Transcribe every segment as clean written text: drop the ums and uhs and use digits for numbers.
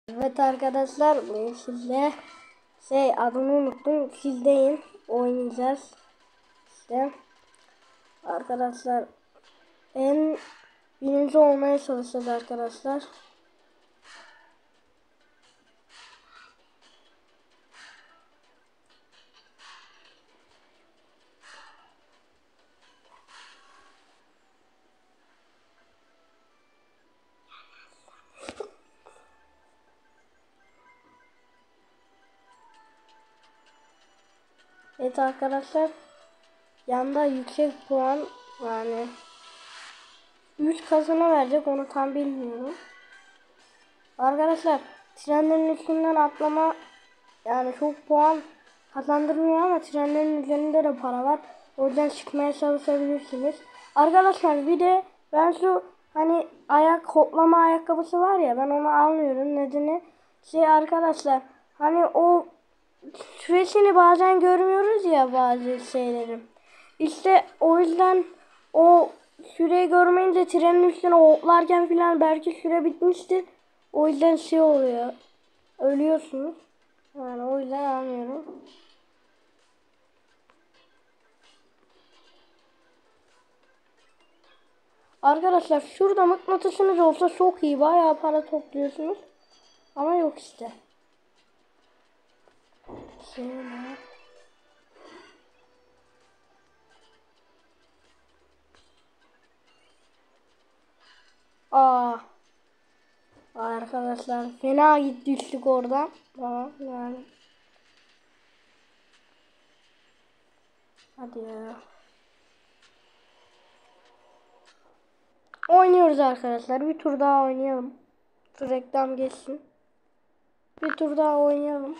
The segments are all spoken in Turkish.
Evet arkadaşlar, bugün sizle adını unuttum, sizdeyim, oynayacağız işte arkadaşlar. Birinci olmaya çalışacağız arkadaşlar. Evet arkadaşlar, yanda yüksek puan, yani 3 kazana verecek, onu tam bilmiyorum. Arkadaşlar, trenlerin üstünden atlama yani çok puan kazandırmıyor ama trenlerin üzerinde de para var. O yüzden çıkmaya çalışabilirsiniz. Arkadaşlar bir de ben şu hani hoplama ayakkabısı var ya, ben onu almıyorum. Nedeni arkadaşlar, hani o süresini bazen görmüyoruz ya bazı şeylerim. İşte o yüzden o süreyi görmeyince trenin üstüne hoplarken filan belki süre bitmiştir. O yüzden oluyor. Ölüyorsunuz. Yani o yüzden almıyorum. Arkadaşlar şurada mıknatısınız olsa çok iyi. Bayağı para topluyorsunuz. Ama yok işte. Şöyle. Aa. Arkadaşlar fena düştük oradan. Tamam yani. Hadi ya. Oynuyoruz arkadaşlar. Bir tur daha oynayalım. Şu reklam geçsin. Bir tur daha oynayalım.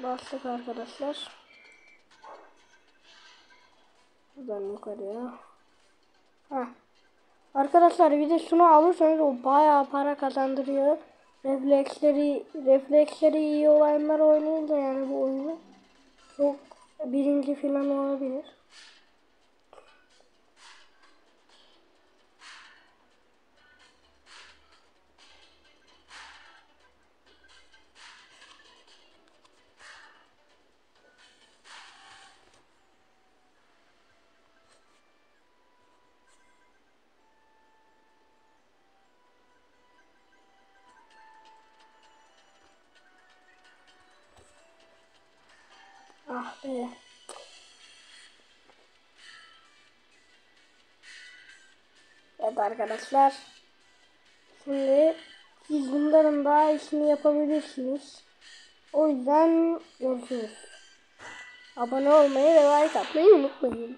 Bastık arkadaşlar. Buradan yukarıya. Heh. Arkadaşlar bir de şunu alırsanız o bayağı para kazandırıyor. Refleksleri iyi olanlar oynayınca yani bu oyunu çok birinci falan olabilir. Ah be. Evet arkadaşlar. Şimdi siz bunların daha iyisini yapabilirsiniz. O yüzden görüşürüz. Abone olmayı ve like atmayı unutmayın.